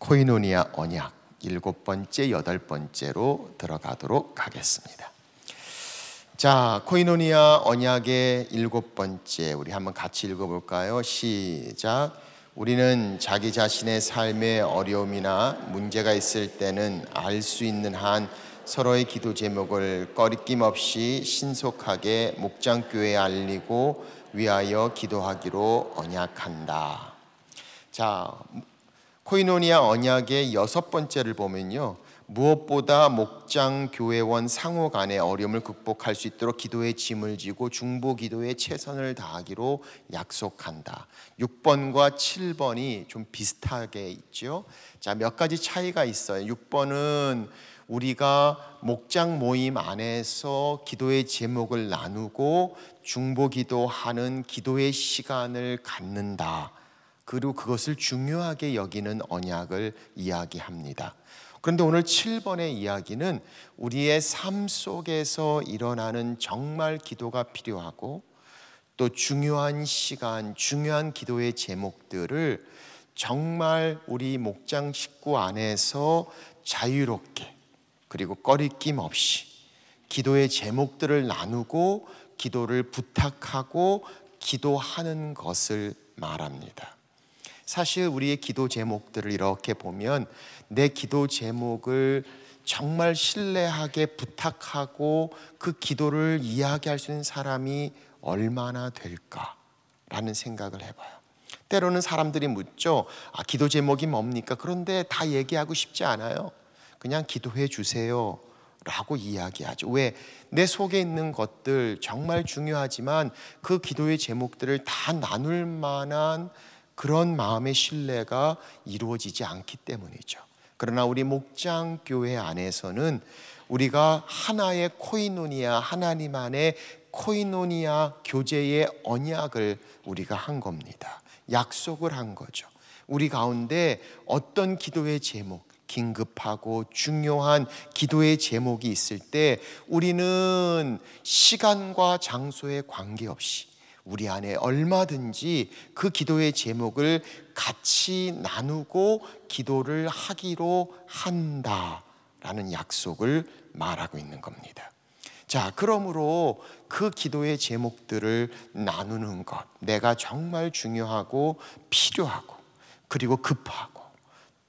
코이노니아 언약 7번째, 8번째로 들어가도록 하겠습니다. 자, 코이노니아 언약의 7번째, 우리 한번 같이 읽어볼까요? 시작. 우리는 자기 자신의 삶에 어려움이나 문제가 있을 때는 알 수 있는 한 서로의 기도 제목을 꺼리낌 없이 신속하게 목장교회에 알리고 위하여 기도하기로 언약한다. 자, 코이노니아 언약의 6번째를 보면요, 무엇보다 목장 교회원 상호 간의 어려움을 극복할 수 있도록 기도의 짐을 지고 중보 기도에 최선을 다하기로 약속한다. 6번과 7번이 좀 비슷하게 있죠. 자, 몇 가지 차이가 있어요. 6번은 우리가 목장 모임 안에서 기도의 제목을 나누고 중보 기도하는 기도의 시간을 갖는다. 그리고 그것을 중요하게 여기는 언약을 이야기합니다. 그런데 오늘 7번의 이야기는 우리의 삶 속에서 일어나는 정말 기도가 필요하고 또 중요한 시간, 중요한 기도의 제목들을 정말 우리 목장 식구 안에서 자유롭게 그리고 꺼리낌 없이 기도의 제목들을 나누고 기도를 부탁하고 기도하는 것을 말합니다. 사실 우리의 기도 제목들을 이렇게 보면 내 기도 제목을 정말 신뢰하게 부탁하고 그 기도를 이야기할 수 있는 사람이 얼마나 될까라는 생각을 해봐요. 때로는 사람들이 묻죠. 기도 제목이 뭡니까? 그런데 다 얘기하고 싶지 않아요. 그냥 기도해 주세요 라고 이야기하죠. 왜? 내 속에 있는 것들 정말 중요하지만 그 기도의 제목들을 다 나눌 만한 그런 마음의 신뢰가 이루어지지 않기 때문이죠. 그러나 우리 목장교회 안에서는 우리가 하나의 코이노니아, 하나님 안에 코이노니아 교제의 언약을 우리가 한 겁니다. 약속을 한 거죠. 우리 가운데 어떤 기도의 제목, 긴급하고 중요한 기도의 제목이 있을 때 우리는 시간과 장소에 관계없이 우리 안에 얼마든지 그 기도의 제목을 같이 나누고 기도를 하기로 한다라는 약속을 말하고 있는 겁니다. 자, 그러므로 그 기도의 제목들을 나누는 것, 내가 정말 중요하고 필요하고 그리고 급하고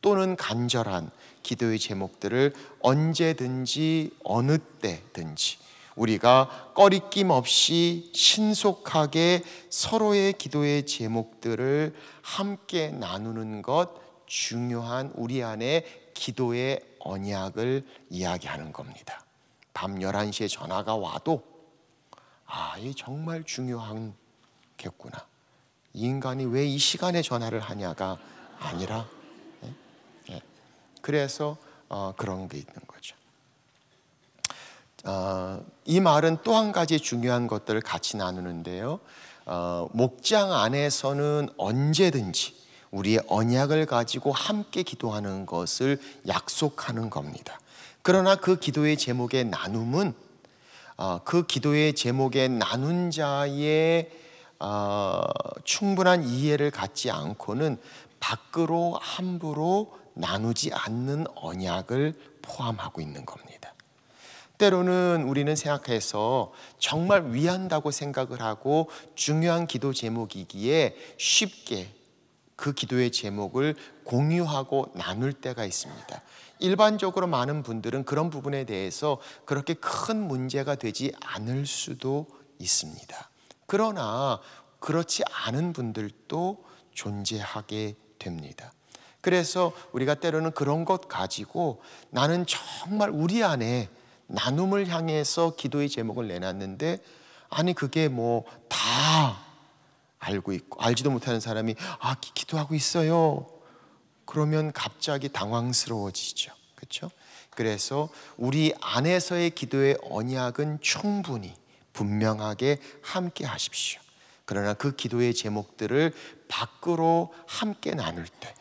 또는 간절한 기도의 제목들을 언제든지 어느 때든지 우리가 꺼리낌 없이 신속하게 서로의 기도의 제목들을 함께 나누는 것, 중요한 우리 안에 기도의 언약을 이야기하는 겁니다. 밤 11시에 전화가 와도 이게 정말 중요한 겠구나. 이 인간이 왜 이 시간에 전화를 하냐가 아니라 그래서 그런 게 있는 거죠. 이 말은 또 한 가지 중요한 것들을 같이 나누는데요. 목장 안에서는 언제든지 우리의 언약을 가지고 함께 기도하는 것을 약속하는 겁니다. 그러나 그 기도의 제목의 나눔은 그 기도의 제목의 나눈 자의 충분한 이해를 갖지 않고는 밖으로 함부로 나누지 않는 언약을 포함하고 있는 겁니다. 때로는 우리는 생각해서 정말 위한다고 생각을 하고 중요한 기도 제목이기에 쉽게 그 기도의 제목을 공유하고 나눌 때가 있습니다. 일반적으로 많은 분들은 그런 부분에 대해서 그렇게 큰 문제가 되지 않을 수도 있습니다. 그러나 그렇지 않은 분들도 존재하게 됩니다. 그래서 우리가 때로는 그런 것 가지고 나는 정말 우리 안에 나눔을 향해서 기도의 제목을 내놨는데 그게 다 알고 있고 알지도 못하는 사람이 기도하고 있어요. 그러면 갑자기 당황스러워지죠. 그렇죠? 그래서 우리 안에서의 기도의 언약은 충분히 분명하게 함께 하십시오. 그러나 그 기도의 제목들을 밖으로 함께 나눌 때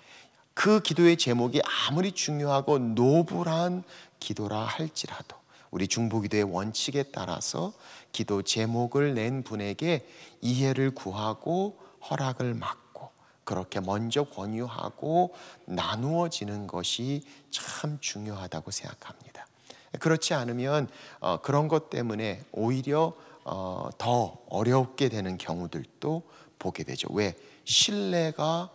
그 기도의 제목이 아무리 중요하고 노블한 기도라 할지라도 우리 중보기도의 원칙에 따라서 기도 제목을 낸 분에게 이해를 구하고 허락을 맡고 그렇게 먼저 권유하고 나누어지는 것이 참 중요하다고 생각합니다. 그렇지 않으면 그런 것 때문에 오히려 더 어렵게 되는 경우들도 보게 되죠. 왜? 신뢰가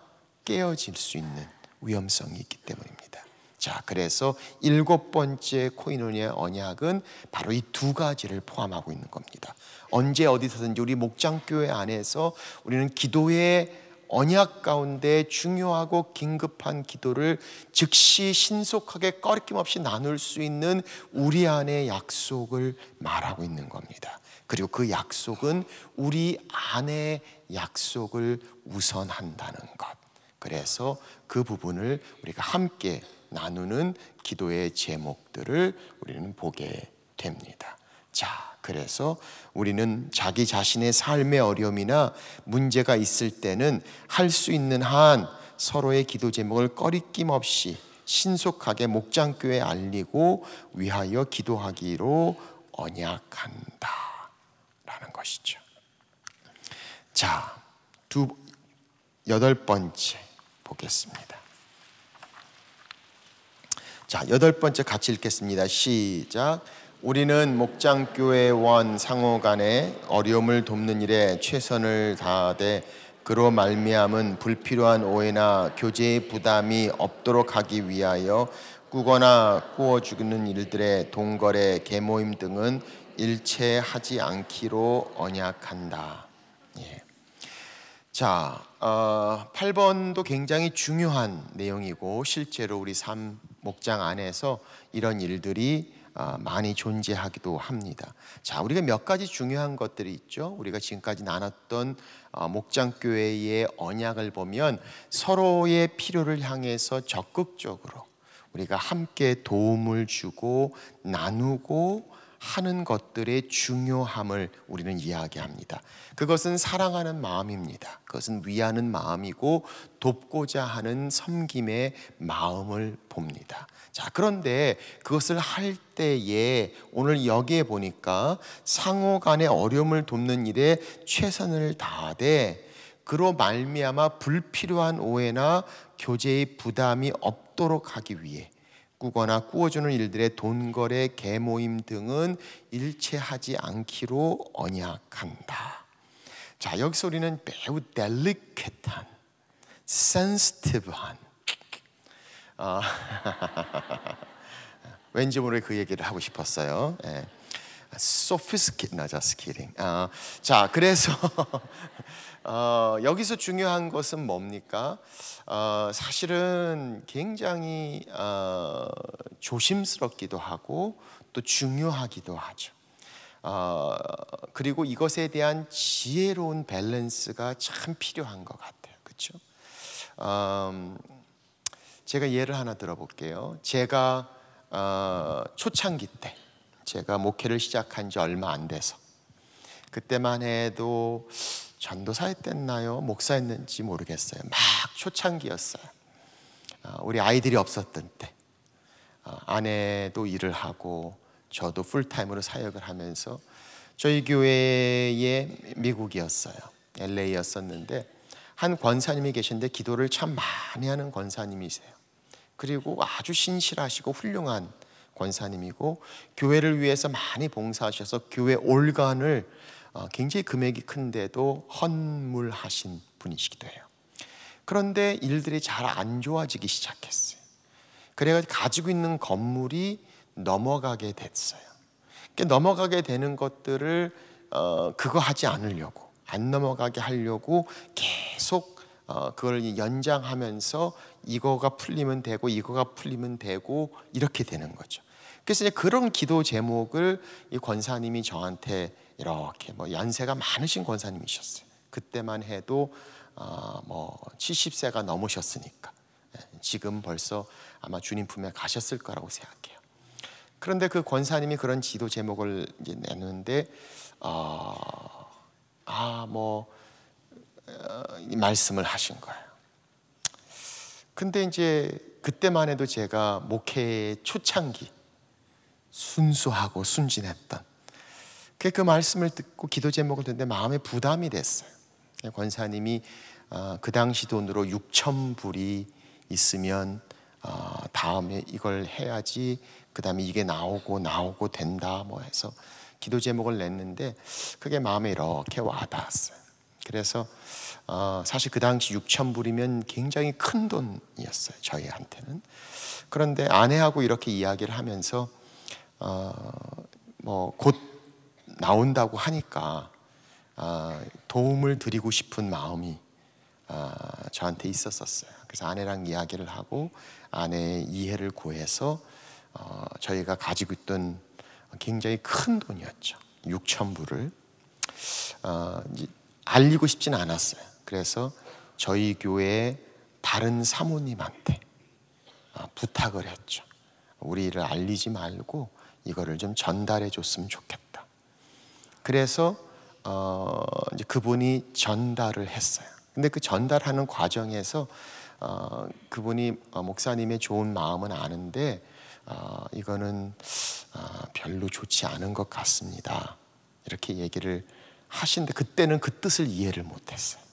깨어질 수 있는 위험성이 있기 때문입니다. 자, 그래서 7번째 코이노니아의 언약은 바로 이 두 가지를 포함하고 있는 겁니다. 언제 어디서든지 우리 목장교회 안에서 우리는 기도의 언약 가운데 중요하고 긴급한 기도를 즉시 신속하게 꺼리낌 없이 나눌 수 있는 우리 안의 약속을 말하고 있는 겁니다. 그리고 그 약속은 우리 안의 약속을 우선한다는 것. 그래서 그 부분을 우리가 함께 나누는 기도의 제목들을 우리는 보게 됩니다. 자, 그래서 우리는 자기 자신의 삶의 어려움이나 문제가 있을 때는 할 수 있는 한 서로의 기도 제목을 꺼리낌 없이 신속하게 목장교회에 알리고 위하여 기도하기로 언약한다 라는 것이죠. 자, 8번째 보겠습니다. 자, 8번째 같이 읽겠습니다. 시작. 우리는 목장교회원 상호 간에 어려움을 돕는 일에 최선을 다하되 그로 말미암은 불필요한 오해나 교제의 부담이 없도록 하기 위하여 꾸거나 꾸어 주는 일들의 동거래, 계모임 등은 일체 하지 않기로 언약한다. 예. 자, 8번도 굉장히 중요한 내용이고 실제로 우리 삶 목장 안에서 이런 일들이 많이 존재하기도 합니다. 자, 우리가 몇 가지 중요한 것들이 있죠. 우리가 지금까지 나눴던 목장교회의 언약을 보면 서로의 필요를 향해서 적극적으로 우리가 함께 도움을 주고 나누고 하는 것들의 중요함을 우리는 이야기합니다. 그것은 사랑하는 마음입니다. 그것은 위하는 마음이고 돕고자 하는 섬김의 마음을 봅니다. 자, 그런데 그것을 할 때에 오늘 여기에 보니까 상호 간의 어려움을 돕는 일에 최선을 다하되 그로 말미암아 불필요한 오해나 교제의 부담이 없도록 하기 위해 꾸거나 꾸어주는 일들의 돈거래, 계모임 등은 일체 하지 않기로 언약한다. 자, 여기서 우리는 매우 델리케트한, 센시티브한 왠지 모르게 그 얘기를 하고 싶었어요. Sophisticated, not just kidding. 자, 그래서 여기서 중요한 것은 뭡니까? 사실은 굉장히 조심스럽기도 하고 또 중요하기도 하죠. 그리고 이것에 대한 지혜로운 밸런스가 참 필요한 것 같아요. 그렇죠? 제가 예를 하나 들어볼게요. 제가 초창기 때 제가 목회를 시작한 지 얼마 안 돼서 그때만 해도 전도사에 뗐나요? 목사였는지 모르겠어요. 막 초창기였어요. 우리 아이들이 없었던 때 아내도 일을 하고 저도 풀타임으로 사역을 하면서 저희 교회에 미국이었어요. LA였었는데 한 권사님이 계신데 기도를 참 많이 하는 권사님이세요. 그리고 아주 신실하시고 훌륭한 권사님이고 교회를 위해서 많이 봉사하셔서 교회 올간을 굉장히 금액이 큰데도 헌물하신 분이시기도 해요. 그런데 일들이 잘 안 좋아지기 시작했어요. 그래가지고 가지고 있는 건물이 넘어가게 됐어요. 넘어가게 되는 것들을 그거 하지 않으려고 안 넘어가게 하려고 계속 그걸 연장하면서 이거가 풀리면 되고 이거가 풀리면 되고 이렇게 되는 거죠. 그래서 이제 그런 기도 제목을 이 권사님이 저한테 이렇게 연세가 많으신 권사님이셨어요. 그때만 해도 70세가 넘으셨으니까 지금 벌써 아마 주님 품에 가셨을 거라고 생각해요. 그런데 그 권사님이 그런 기도 제목을 이제 내는데 이 말씀을 하신 거예요. 근데 이제 그때만 해도 제가 목회의 초창기 순수하고 순진했던 그 말씀을 듣고 기도 제목을 듣는데 마음에 부담이 됐어요. 권사님이 그 당시 돈으로 6,000불이 있으면 다음에 이걸 해야지, 그 다음에 이게 나오고 된다 뭐 해서 기도 제목을 냈는데 그게 마음에 이렇게 와닿았어요. 그래서 사실 그 당시 6,000불이면 굉장히 큰 돈이었어요, 저희한테는. 그런데 아내하고 이렇게 이야기를 하면서 뭐 곧 나온다고 하니까 도움을 드리고 싶은 마음이 저한테 있었어요. 그래서 아내랑 이야기를 하고 아내의 이해를 구해서 저희가 가지고 있던 굉장히 큰 돈이었죠, 6,000불을 알리고 싶진 않았어요. 그래서 저희 교회 다른 사모님한테 부탁을 했죠. 우리를 알리지 말고 이거를 좀 전달해 줬으면 좋겠다. 그래서 이제 그분이 전달을 했어요. 근데 그 전달하는 과정에서 그분이 목사님의 좋은 마음은 아는데 이거는 별로 좋지 않은 것 같습니다, 이렇게 얘기를 하시는데 그때는 그 뜻을 이해를 못했어요.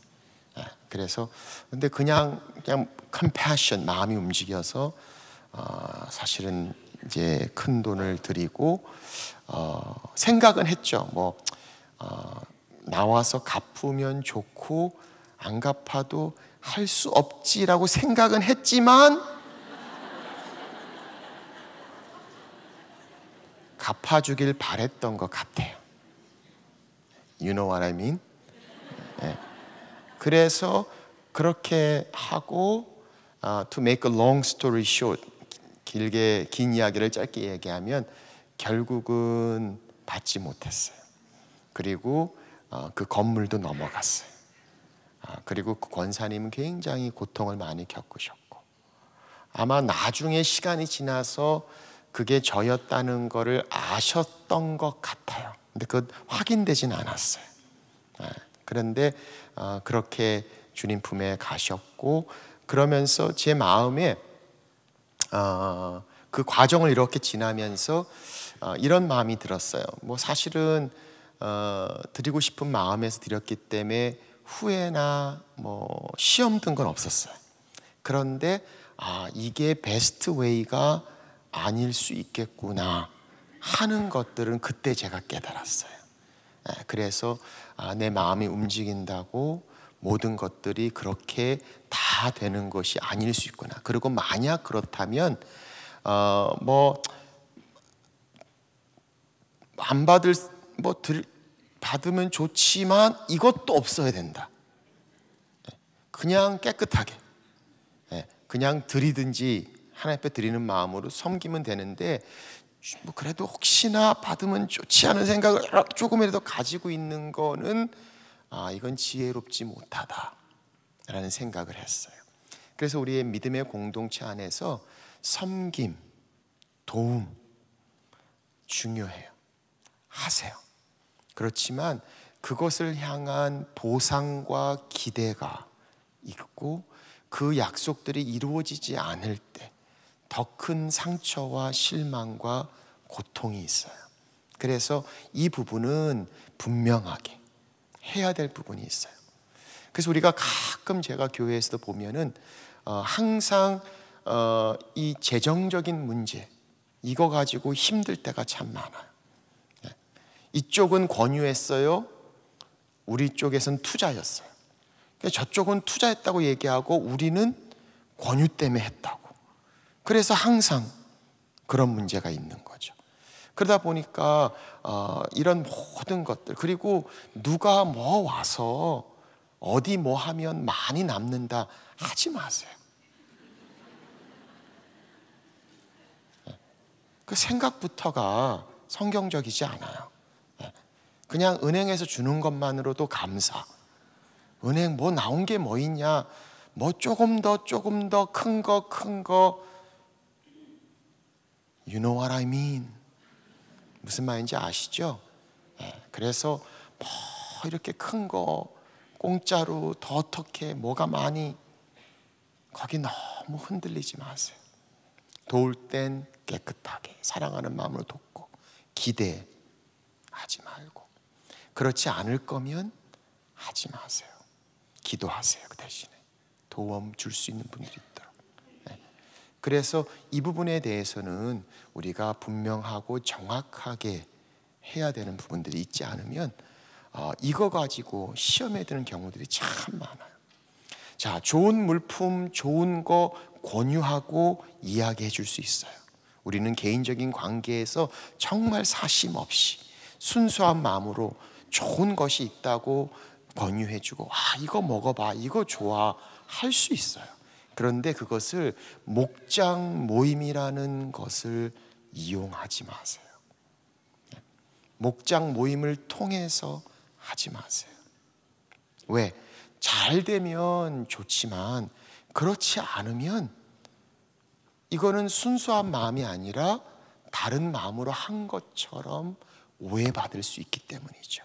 그래서 근데 그냥 compassion, 마음이 움직여서 사실은 이제 큰 돈을 드리고 생각은 했죠. 뭐 나와서 갚으면 좋고 안 갚아도 할 수 없지라고 생각은 했지만 갚아주길 바랬던 것 같아요. You know what I mean? 네. 그래서 그렇게 하고 to make a long story short, 긴 이야기를 짧게 얘기하면 결국은 받지 못했어요. 그리고 그 건물도 넘어갔어요. 그리고 그 권사님은 굉장히 고통을 많이 겪으셨고 아마 나중에 시간이 지나서 그게 저였다는 거를 아셨던 것 같아요. 근데 그건 확인되진 않았어요. 그런데 그렇게 주님 품에 가셨고 그러면서 제 마음에 그 과정을 이렇게 지나면서 이런 마음이 들었어요. 뭐 사실은 드리고 싶은 마음에서 드렸기 때문에 후회나 뭐 시험 든 건 없었어요. 그런데 이게 베스트 웨이가 아닐 수 있겠구나 하는 것들은 그때 제가 깨달았어요. 그래서 내 마음이 움직인다고 모든 것들이 그렇게 다 되는 것이 아닐 수 있구나. 그리고 만약 그렇다면 뭐 안 받을 받으면 좋지만 이것도 없어야 된다. 그냥 깨끗하게 그냥 드리든지 하나님 앞에 드리는 마음으로 섬기면 되는데 뭐 그래도 혹시나 받으면 좋지 않은 생각을 조금이라도 가지고 있는 거는 이건 지혜롭지 못하다라는 생각을 했어요. 그래서 우리의 믿음의 공동체 안에서 섬김, 도움 중요해요. 하세요. 그렇지만 그것을 향한 보상과 기대가 있고 그 약속들이 이루어지지 않을 때 더 큰 상처와 실망과 고통이 있어요. 그래서 이 부분은 분명하게 해야 될 부분이 있어요. 그래서 우리가 가끔 제가 교회에서도 보면은 항상 이 재정적인 문제 이거 가지고 힘들 때가 참 많아요. 이쪽은 권유했어요. 우리 쪽에서는 투자였어요. 저쪽은 투자했다고 얘기하고 우리는 권유 때문에 했다고. 그래서 항상 그런 문제가 있는 거죠. 그러다 보니까 이런 모든 것들 그리고 누가 뭐 와서 어디 뭐 하면 많이 남는다 하지 마세요. 그 생각부터가 성경적이지 않아요. 그냥 은행에서 주는 것만으로도 감사. 은행 뭐 나온 게 뭐 있냐? 뭐 조금 더 큰 거. You know what I mean? 무슨 말인지 아시죠? 그래서 뭐 이렇게 큰 거 공짜로 더 어떻게 뭐가 많이 거기 너무 흔들리지 마세요. 도울 땐 깨끗하게 사랑하는 마음으로 돕고 기대하지 말고 그렇지 않을 거면 하지 마세요. 기도하세요. 그 대신에 도움 줄 수 있는 분들이 있도록. 그래서 이 부분에 대해서는 우리가 분명하고 정확하게 해야 되는 부분들이 있지 않으면 이거 가지고 시험에 드는 경우들이 참 많아요. 자, 좋은 물품, 좋은 거 권유하고 이야기해 줄 수 있어요. 우리는 개인적인 관계에서 정말 사심 없이 순수한 마음으로 좋은 것이 있다고 권유해 주고, 이거 먹어봐, 이거 좋아 할 수 있어요. 그런데 그것을 목장 모임이라는 것을 이용하지 마세요. 목장 모임을 통해서 하지 마세요. 왜? 잘 되면 좋지만 그렇지 않으면 이거는 순수한 마음이 아니라 다른 마음으로 한 것처럼 오해받을 수 있기 때문이죠.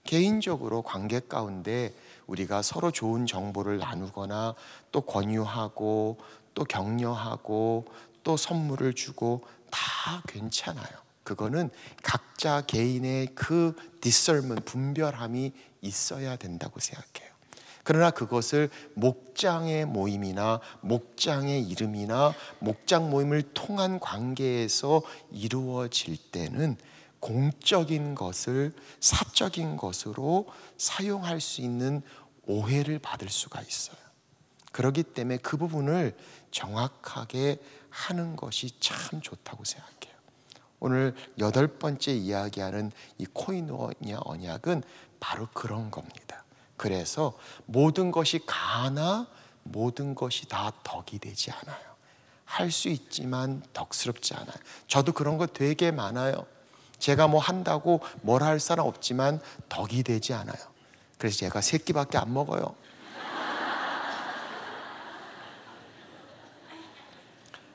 개인적으로 관계 가운데 우리가 서로 좋은 정보를 나누거나 또 권유하고 또 격려하고 또 선물을 주고 다 괜찮아요. 그거는 각자 개인의 그 discernment, 분별함이 있어야 된다고 생각해요. 그러나 그것을 목장의 모임이나 목장의 이름이나 목장 모임을 통한 관계에서 이루어질 때는 공적인 것을 사적인 것으로 사용할 수 있는 오해를 받을 수가 있어요. 그렇기 때문에 그 부분을 정확하게 하는 것이 참 좋다고 생각해요. 오늘 8번째 이야기하는 이 코이노니아 언약은 바로 그런 겁니다. 그래서 모든 것이 가나 모든 것이 다 덕이 되지 않아요. 할 수 있지만 덕스럽지 않아요. 저도 그런 거 되게 많아요. 제가 뭐 한다고 뭘 할 사람 없지만 덕이 되지 않아요. 그래서 제가 3끼밖에 안 먹어요.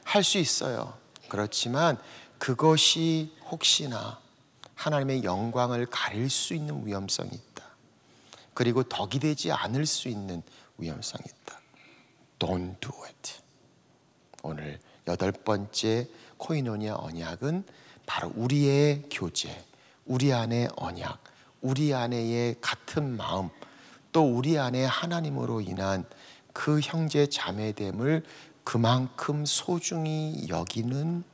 할 수 있어요. 그렇지만 그것이 혹시나 하나님의 영광을 가릴 수 있는 위험성이 있다. 그리고 덕이 되지 않을 수 있는 위험성이 있다. Don't do it. 오늘 8번째 코이노니아 언약은 바로 우리의 교제, 우리 안의 언약, 우리 안의 같은 마음, 또 우리 안에 하나님으로 인한 그 형제 자매됨을 그만큼 소중히 여기는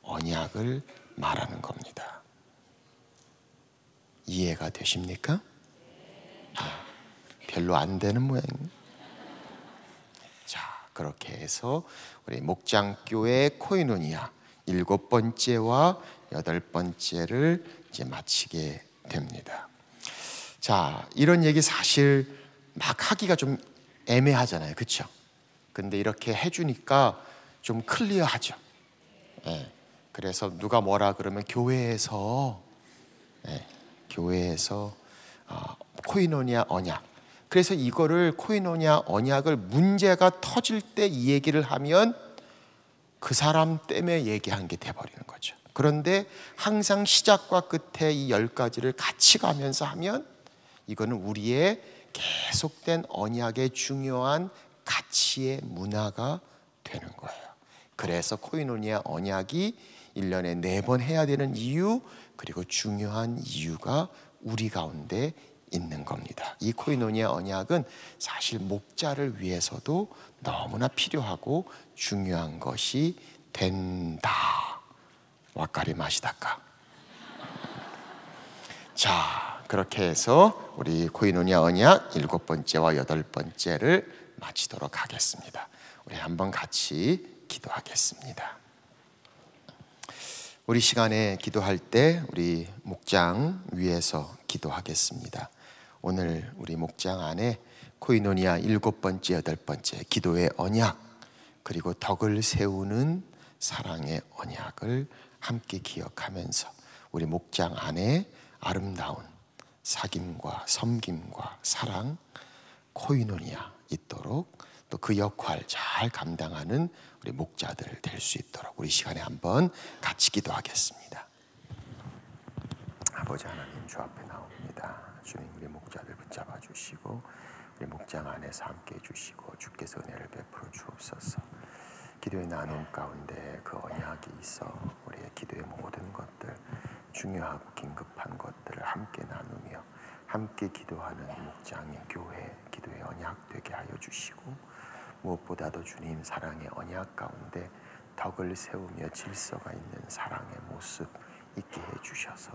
언약을 말하는 겁니다. 이해가 되십니까? 별로 안 되는 모양입니다. 자, 그렇게 해서 우리 목장교회 코이노니아 7번째와 8번째를 이제 마치게 됩니다. 자, 이런 얘기 사실 막 하기가 좀 애매하잖아요, 그렇죠? 근데 이렇게 해주니까 좀 클리어하죠. 그래서 누가 뭐라 그러면 교회에서 코이노니아 언약. 그래서 이거를 코이노니아 언약을 문제가 터질 때 이 얘기를 하면 그 사람 때문에 얘기한 게 돼버리는 거죠. 그런데 항상 시작과 끝에 이 10가지를 같이 가면서 하면 이거는 우리의 계속된 언약의 중요한 가치의 문화가 되는 거예요. 그래서 코이노니아 언약이 1년에 4번 해야 되는 이유, 그리고 중요한 이유가 우리 가운데 있는 겁니다. 이 코이노니아 언약은 사실 목자를 위해서도 너무나 필요하고 중요한 것이 된다. 와까리 마시다까. 자, 그렇게 해서 우리 코이노니아 언약 7번째와 8번째를 마치도록 하겠습니다. 우리 한번 같이 기도하겠습니다. 우리 시간에 기도할 때 우리 목장 위에서 기도하겠습니다. 오늘 우리 목장 안에 코이노니아 7번째, 8번째 기도의 언약, 그리고 덕을 세우는 사랑의 언약을 함께 기억하면서 우리 목장 안에 아름다운 사귐과 섬김과 사랑, 코이노니아 있도록, 또 그 역할 잘 감당하는 우리 목자들 될 수 있도록 우리 시간에 한번 같이 기도하겠습니다. 아버지 하나님, 주 앞에 나옵니다. 주님, 우리 목자들 붙잡아 주시고 우리 목장 안에서 함께 해주시고 주께서 은혜를 베풀어 주옵소서. 기도의 나눔 가운데 그 언약이 있어 우리의 기도의 모든 것들, 중요하고 긴급한 것들을 함께 나누며 함께 기도하는 목장의 교회 기도의 언약 되게 하여 주시고, 무엇보다도 주님 사랑의 언약 가운데 덕을 세우며 질서가 있는 사랑의 모습 있게 해주셔서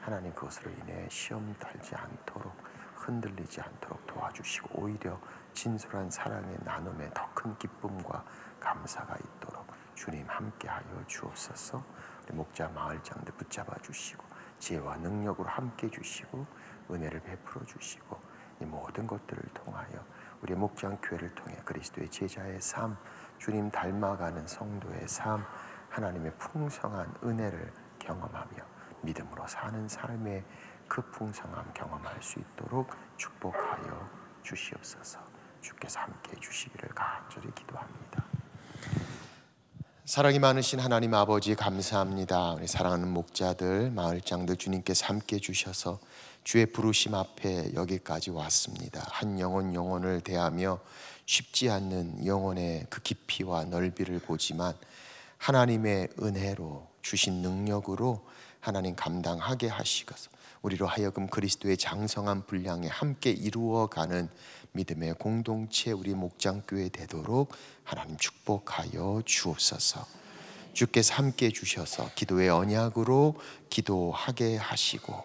하나님 그것으로 인해 시험 달지 않도록 흔들리지 않도록 도와주시고, 오히려 진솔한 사랑의 나눔에 더 큰 기쁨과 감사가 있도록 주님 함께하여 주옵소서. 우리 목자 마을장들 붙잡아 주시고 지혜와 능력으로 함께 주시고 은혜를 베풀어 주시고, 이 모든 것들을 통하여 우리 목장 교회를 통해 그리스도의 제자의 삶, 주님 닮아가는 성도의 삶, 하나님의 풍성한 은혜를 경험하며 믿음으로 사는 삶의 그 풍성함 경험할 수 있도록 축복하여 주시옵소서. 주께서 함께해 주시기를 간절히 기도합니다. 사랑이 많으신 하나님 아버지 감사합니다. 우리 사랑하는 목자들, 마을장들 주님께서 함께해 주셔서 주의 부르심 앞에 여기까지 왔습니다. 한 영혼을 대하며 쉽지 않는 영혼의 그 깊이와 넓이를 보지만 하나님의 은혜로 주신 능력으로 하나님 감당하게 하시고서 우리로 하여금 그리스도의 장성한 분량에 함께 이루어가는 믿음의 공동체, 우리 목장교회 되도록 하나님 축복하여 주옵소서. 주께서 함께 주셔서 기도의 언약으로 기도하게 하시고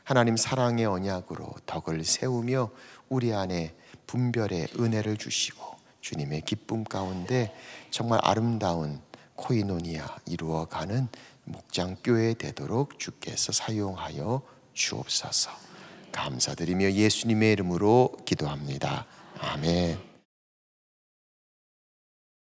하나님 사랑의 언약으로 덕을 세우며 우리 안에 분별의 은혜를 주시고 주님의 기쁨 가운데 정말 아름다운 코이노니아 이루어가는 목장교회 되도록 주께서 사용하여 주옵소서. 감사드리며 예수님의 이름으로 기도합니다. 아멘.